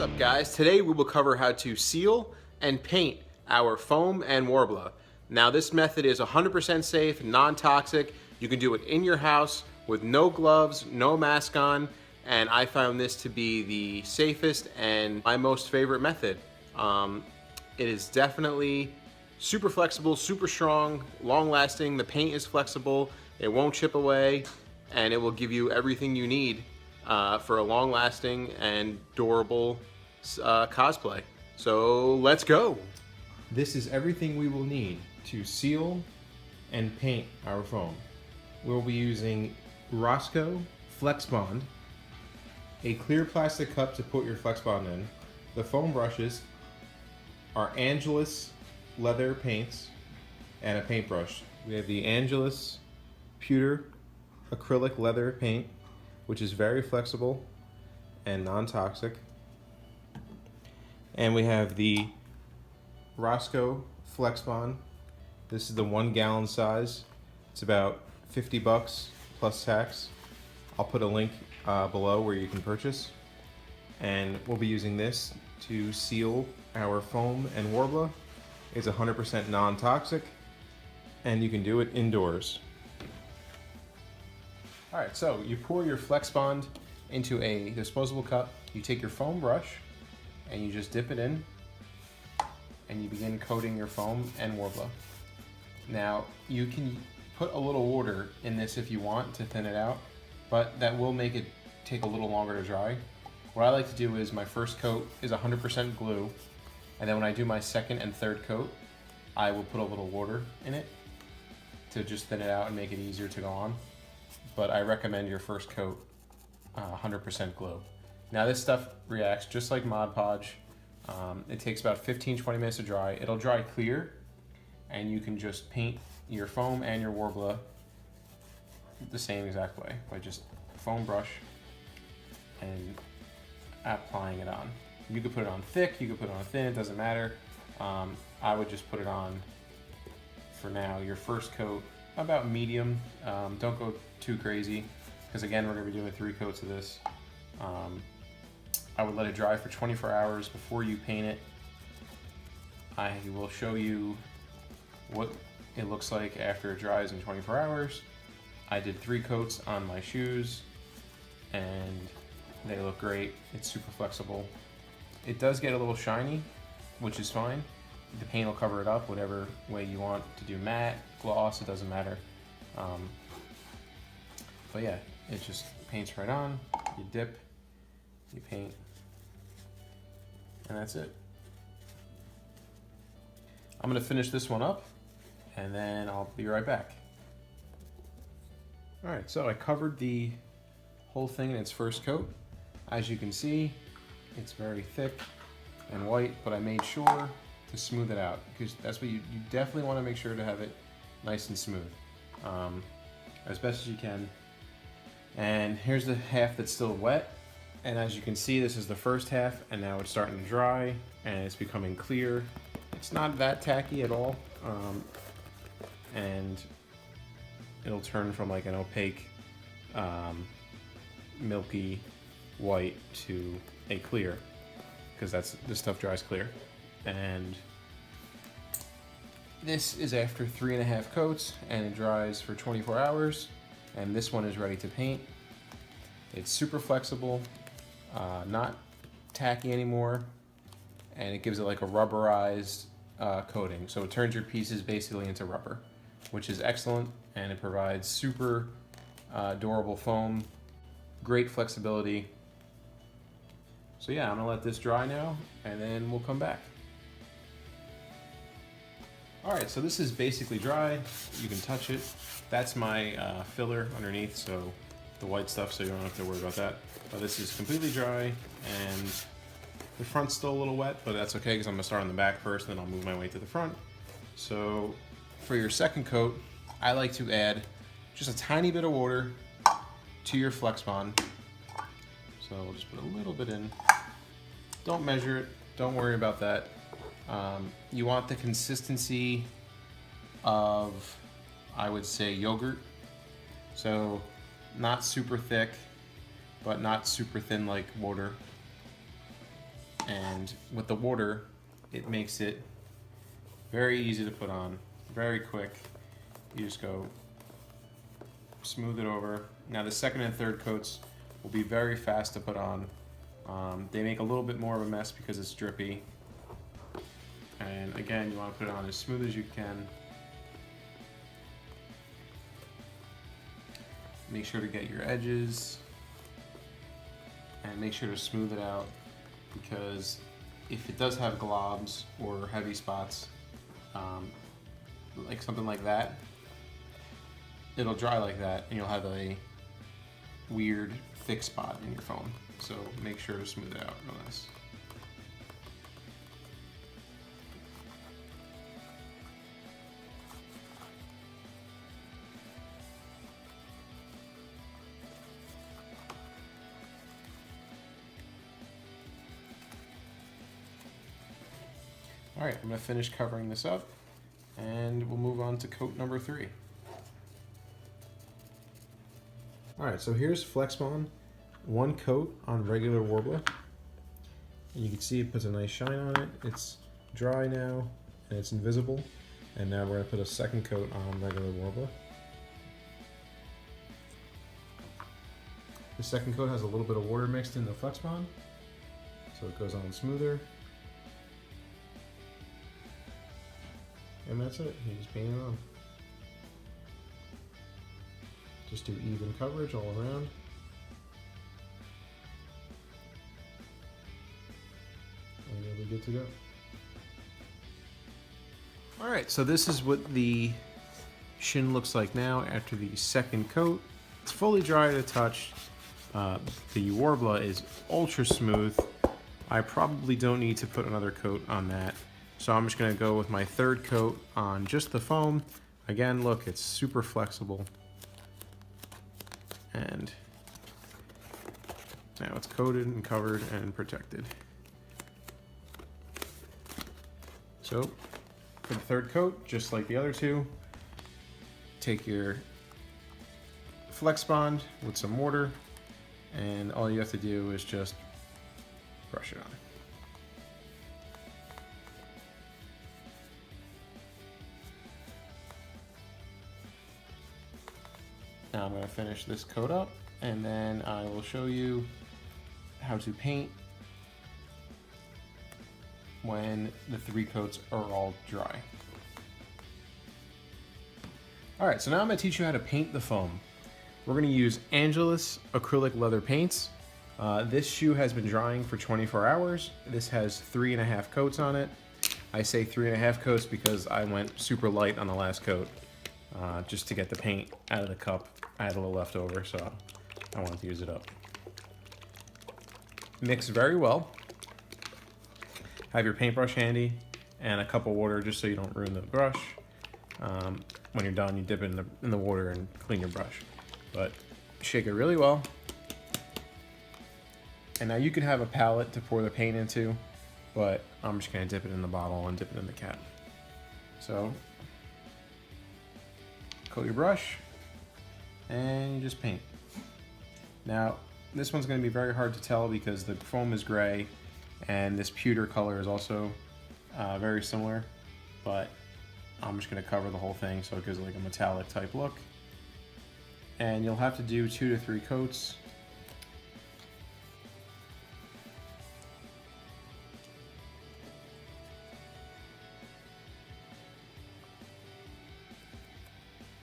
What's up guys? Today we will cover how to seal and paint our foam and Worbla. Now this method is 100% safe, non-toxic. You can do it in your house with no gloves, no mask on, and I found this to be the safest and my most favorite method. It is definitely super flexible, super strong, long lasting. The paint is flexible, it won't chip away, and it will give you everything you need for a long lasting and durable cosplay. So let's go. This is everything we will need to seal and paint our foam. We'll be using Roscoe Flexbond, a clear plastic cup to put your Flexbond in, the foam brushes, our Angelus leather paints, and a paintbrush. We have the Angelus pewter acrylic leather paint, which is very flexible and non-toxic. And we have the Roscoe Flexbond. This is the 1 gallon size. It's about $50 plus tax. I'll put a link below where you can purchase. And we'll be using this to seal our foam and Worbla. It's 100% non-toxic, and you can do it indoors. All right, so you pour your Flexbond into a disposable cup. You take your foam brush and you just dip it in, and you begin coating your foam and Worbla. Now, you can put a little water in this if you want to thin it out, but that will make it take a little longer to dry. What I like to do is my first coat is 100% glue, and then when I do my second and third coat, I will put a little water in it to just thin it out and make it easier to go on. But I recommend your first coat 100% glue. Now this stuff reacts just like Mod Podge. It takes about 15-20 minutes to dry. It'll dry clear, and you can just paint your foam and your Worbla the same exact way by just foam brush and applying it on. You could put it on thick, you could put it on thin, it doesn't matter. I would just put it on, for now, your first coat about medium. Don't go too crazy, because again, we're gonna be doing 3 coats of this. I would let it dry for 24 hours before you paint it. I will show you what it looks like after it dries in 24 hours. I did 3 coats on my shoes, and they look great. It's super flexible. It does get a little shiny, which is fine. The paint will cover it up whatever way you want to do, matte, gloss, it doesn't matter. But yeah, it just paints right on. You dip, you paint, and that's it. I'm gonna finish this one up, and then I'll be right back. All right, so I covered the whole thing in its first coat. As you can see, it's very thick and white, but I made sure to smooth it out, because that's what you definitely want to make sure to have it nice and smooth, as best as you can. And here's the half that's still wet, and as you can see, this is the first half, and now it's starting to dry and it's becoming clear. It's not that tacky at all, and it'll turn from like an opaque milky white to a clear, because this stuff dries clear. And this is after 3.5 coats, and it dries for 24 hours, and this one is ready to paint. It's super flexible, not tacky anymore, and it gives it like a rubberized coating, so it turns your pieces basically into rubber, which is excellent, and it provides super durable foam, great flexibility. So yeah, I'm gonna let this dry now, and then we'll come back. All right, so this is basically dry. You can touch it. That's my filler underneath, so the white stuff, so you don't have to worry about that. But this is completely dry, and the front's still a little wet, but that's okay, because I'm gonna start on the back first, then I'll move my way to the front. So for your second coat, I like to add just a tiny bit of water to your Flexbond. So we'll just put a little bit in. Don't measure it, don't worry about that. You want the consistency of, I would say, yogurt. So not super thick, but not super thin like water. And with the water, it makes it very easy to put on, very quick. You just go smooth it over. Now the second and third coats will be very fast to put on. They make a little bit more of a mess because it's drippy. And again, you want to put it on as smooth as you can. Make sure to get your edges and make sure to smooth it out, because if it does have globs or heavy spots, like something like that, it'll dry like that and you'll have a weird thick spot in your foam. So make sure to smooth it out real nice. All right, I'm gonna finish covering this up and we'll move on to coat number 3. All right, so here's Flexbond, one coat on regular Worbla. And you can see it puts a nice shine on it. It's dry now and it's invisible. And now we're gonna put a second coat on regular Worbla. The second coat has a little bit of water mixed in the Flexbond, so it goes on smoother. And that's it, you just paint it on. Just do even coverage all around. And you'll be good to go. All right, so this is what the shin looks like now after the second coat. It's fully dry to touch. The Worbla is ultra smooth. I probably don't need to put another coat on that. So I'm just gonna go with my third coat on just the foam. Again, look, it's super flexible. And now it's coated and covered and protected. So for the third coat, just like the other two, take your Flexbond with some water, and all you have to do is just brush it on. Now I'm going to finish this coat up, and then I will show you how to paint when the 3 coats are all dry. Alright, so now I'm going to teach you how to paint the foam. We're going to use Angelus acrylic leather paints. This shoe has been drying for 24 hours. This has 3.5 coats on it. I say 3.5 coats because I went super light on the last coat. Just to get the paint out of the cup. I had a little left over, so I wanted to use it up. Mix very well. Have your paintbrush handy and a cup of water just so you don't ruin the brush. When you're done, you dip it in the water and clean your brush. But shake it really well. And now you could have a palette to pour the paint into, but I'm just gonna dip it in the bottle and dip it in the cap. So coat your brush and you just paint. Now this one's going to be very hard to tell because the foam is gray and this pewter color is also very similar, but I'm just going to cover the whole thing so it gives like a metallic type look. And you'll have to do 2 to 3 coats.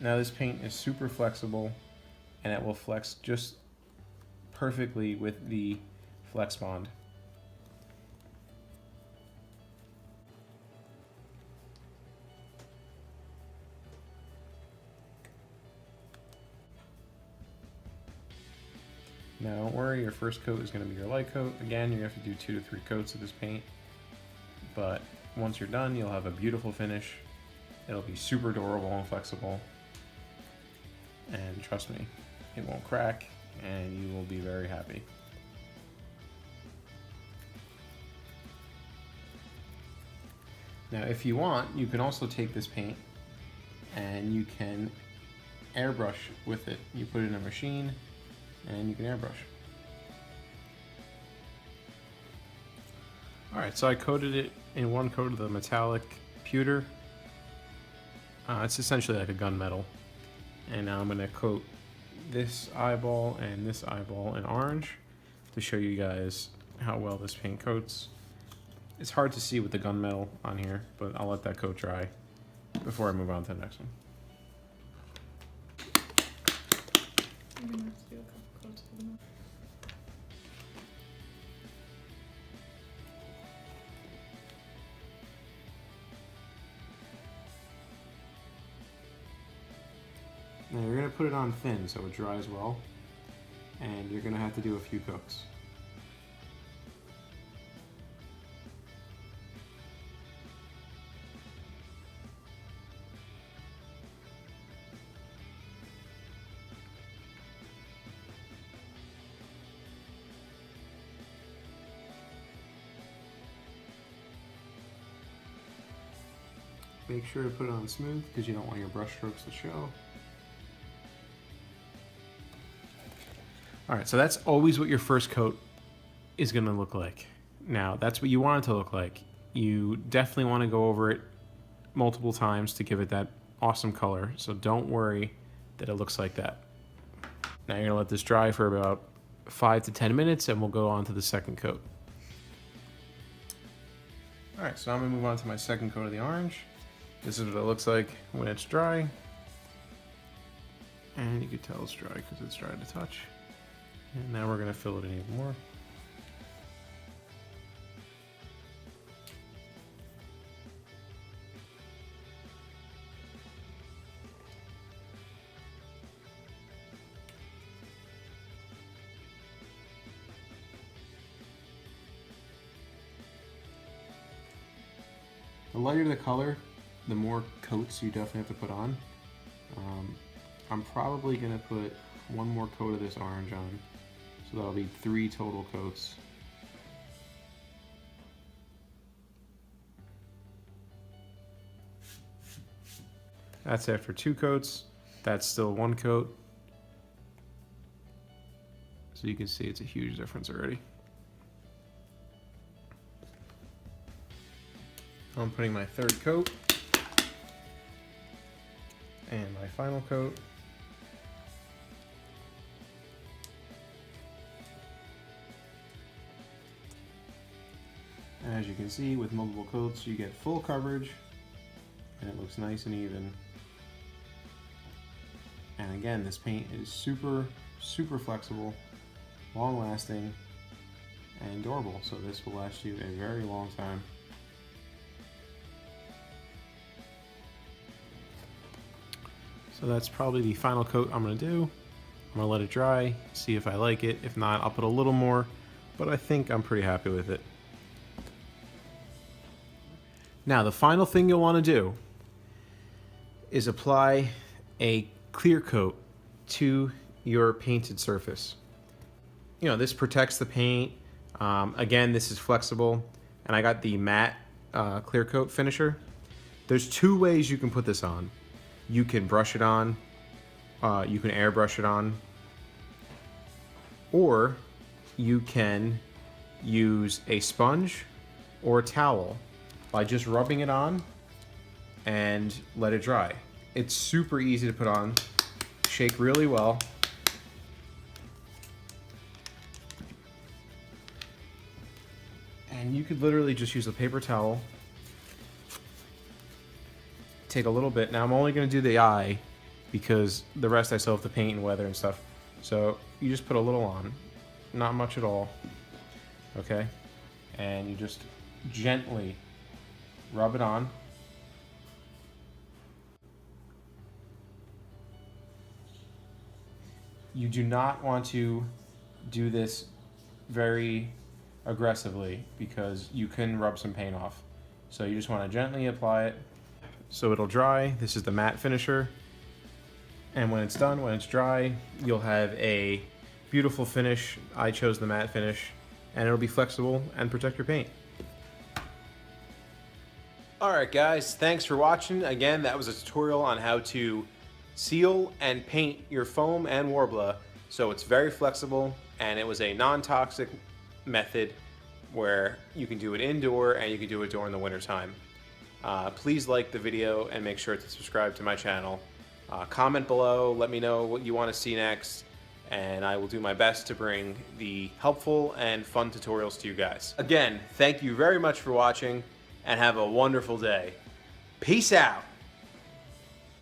Now this paint is super flexible and it will flex just perfectly with the Flexbond. Now don't worry, your first coat is going to be your light coat. Again, you have to do 2 to 3 coats of this paint, but once you're done, you'll have a beautiful finish. It'll be super durable and flexible. And trust me, it won't crack and you will be very happy. Now if you want, you can also take this paint and you can airbrush with it. You put it in a machine and you can airbrush. Alright, so I coated it in one coat of the metallic pewter. It's essentially like a gunmetal. And now I'm going to coat this eyeball and this eyeball in orange to show you guys how well this paint coats. It's hard to see with the gunmetal on here, but I'll let that coat dry before I move on to the next one. I'm gonna have to do a couple coats for them. Now you're going to put it on thin so it dries well, and you're going to have to do a few coats. Make sure to put it on smooth because you don't want your brush strokes to show. Alright, so that's always what your first coat is going to look like. Now, that's what you want it to look like. You definitely want to go over it multiple times to give it that awesome color, so don't worry that it looks like that. Now you're going to let this dry for about 5 to 10 minutes and we'll go on to the second coat. Alright, so I'm going to move on to my second coat of the orange. This is what it looks like when it's dry. And you can tell it's dry because it's dry to touch. And now we're going to fill it in even more. The lighter the color, the more coats you definitely have to put on. I'm probably going to put one more coat of this orange on. So that'll be 3 total coats. That's after 2 coats. That's still 1 coat. So you can see it's a huge difference already. I'm putting my 3rd coat and my final coat. As you can see, with multiple coats, you get full coverage and it looks nice and even. And again, this paint is super, super flexible, long lasting, and durable. So this will last you a very long time. So that's probably the final coat I'm going to do. I'm going to let it dry, see if I like it. If not, I'll put a little more, but I think I'm pretty happy with it. Now, the final thing you'll want to do is apply a clear coat to your painted surface. You know, this protects the paint. Again, this is flexible, and I got the matte clear coat finisher. There's 2 ways you can put this on. You can brush it on, you can airbrush it on, or you can use a sponge or a towel by just rubbing it on and let it dry. It's super easy to put on, shake really well. And you could literally just use a paper towel, take a little bit. Now I'm only going to do the eye because the rest I still have to paint and weather and stuff. So you just put a little on, not much at all, okay? And you just gently rub it on. You do not want to do this very aggressively because you can rub some paint off. So you just want to gently apply it so it'll dry. This is the matte finisher. And when it's done, when it's dry, you'll have a beautiful finish. I chose the matte finish, and it'll be flexible and protect your paint. Alright guys, thanks for watching. Again, that was a tutorial on how to seal and paint your foam and Worbla. So it's very flexible, and it was a non-toxic method where you can do it indoor and you can do it during the winter time. Please like the video and make sure to subscribe to my channel. Comment below, let me know what you want to see next, and I will do my best to bring the helpful and fun tutorials to you guys. Again, thank you very much for watching, and have a wonderful day. Peace out!